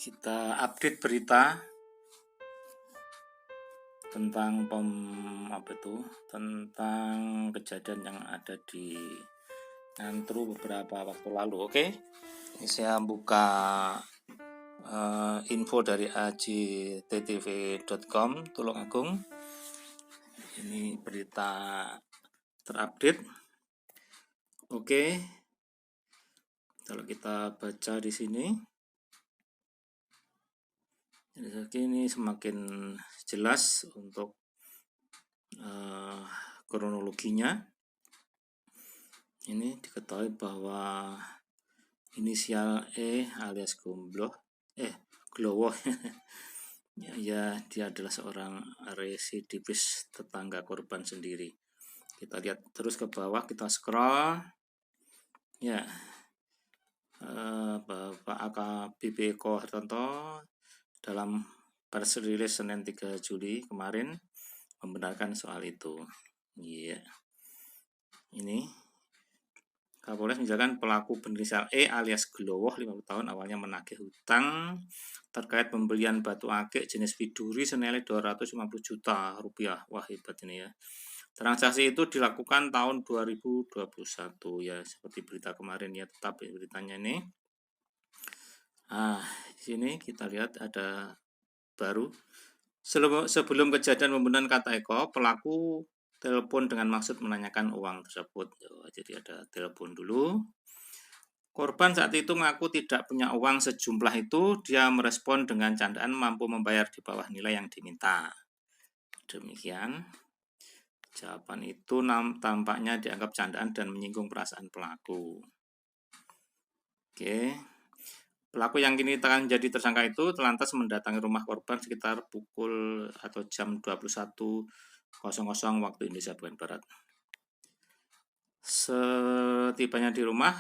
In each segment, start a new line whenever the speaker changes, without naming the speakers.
Kita update berita tentang tentang kejadian yang ada di Ngantru beberapa waktu lalu. Oke, ini saya buka info dari ajttv.com Tulungagung. Ini berita terupdate. Oke, kalau kita baca di sini, ini semakin jelas untuk kronologinya. Ini diketahui bahwa inisial E alias Glowo ya, dia adalah seorang residivis tetangga korban sendiri. Kita lihat terus ke bawah, kita scroll ya. Bapak AKBP Eko Hartanto dalam press release Senin 3 Juli kemarin membenarkan soal itu. Iya. Ini Kapolres menjelaskan pelaku berinisial E alias Glowo 50 tahun awalnya menagih hutang terkait pembelian batu akik jenis Viduri senilai 250 juta rupiah. Wah, hebat ini ya. Transaksi itu dilakukan tahun 2021 ya, seperti berita kemarin ya, tetap beritanya ini. Di sini kita lihat ada baru. Sebelum kejadian pembunuhan kata Eko, pelaku telepon dengan maksud menanyakan uang tersebut. Jadi ada telepon dulu. Korban saat itu mengaku tidak punya uang sejumlah itu. Dia merespon dengan candaan mampu membayar di bawah nilai yang diminta. Demikian. Jawaban itu tampaknya dianggap candaan dan menyinggung perasaan pelaku. Oke. Pelaku yang kini akan menjadi tersangka itu telantas mendatangi rumah korban sekitar pukul atau jam 21.00 waktu Indonesia bagian Barat. Setibanya di rumah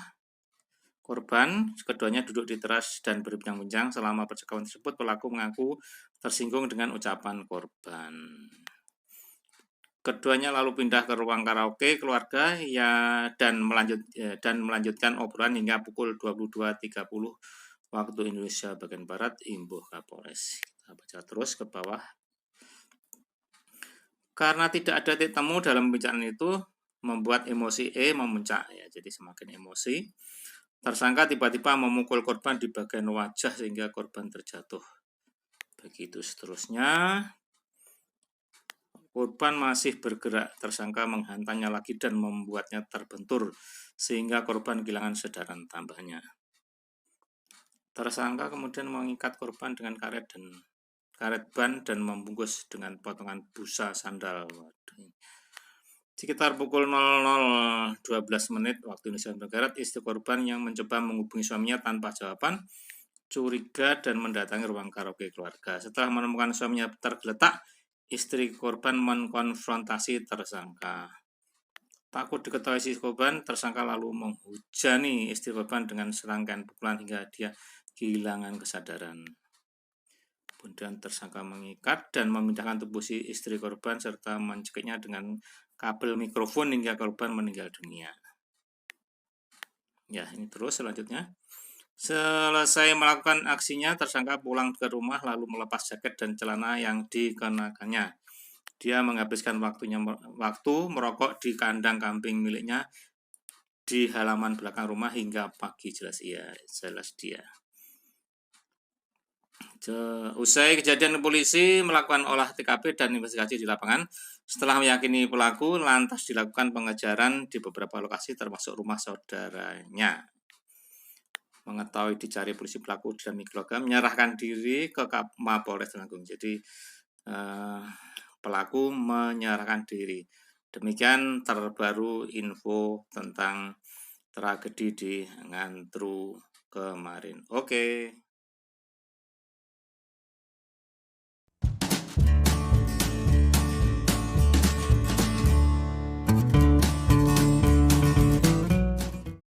korban, keduanya duduk di teras dan berbincang-bincang. Selama percakapan tersebut, pelaku mengaku tersinggung dengan ucapan korban. Keduanya lalu pindah ke ruang karaoke keluarga dan melanjutkan obrolan hingga pukul 22.30 waktu Indonesia bagian Barat, imbuh Kapolres. Kita baca terus ke bawah. Karena tidak ada titik temu dalam pembicaraan itu, membuat emosi E memuncak ya, jadi semakin emosi. Tersangka tiba-tiba memukul korban di bagian wajah sehingga korban terjatuh. Begitu seterusnya. Korban masih bergerak, tersangka menghantamnya lagi dan membuatnya terbentur sehingga korban kehilangan kesadaran tambahnya. Tersangka kemudian mengikat korban dengan karet ban dan membungkus dengan potongan busa sandal. Sekitar pukul 00.12 waktu Indonesia Barat, istri korban yang mencoba menghubungi suaminya tanpa jawaban, curiga dan mendatangi ruang karaoke keluarga. Setelah menemukan suaminya tergeletak, istri korban mengkonfrontasi tersangka. Takut diketahui si korban, tersangka lalu menghujani istri korban dengan serangkaian pukulan hingga dia kehilangan kesadaran. Kemudian tersangka mengikat dan memindahkan tubuh si istri korban serta mencekiknya dengan kabel mikrofon hingga korban meninggal dunia. Ya, ini terus selanjutnya. Selesai melakukan aksinya, tersangka pulang ke rumah lalu melepas jaket dan celana yang dikenakannya. Dia menghabiskan waktu merokok di kandang kambing miliknya di halaman belakang rumah hingga pagi, jelas dia. Usai kejadian, polisi melakukan olah TKP dan investigasi di lapangan. Setelah meyakini pelaku, lantas dilakukan pengejaran di beberapa lokasi termasuk rumah saudaranya. Mengetahui dicari polisi, pelaku dan keluarga menyerahkan diri ke Mapolres Tulungagung. Jadi pelaku menyerahkan diri. Demikian terbaru info tentang tragedi di Ngantru kemarin. Oke.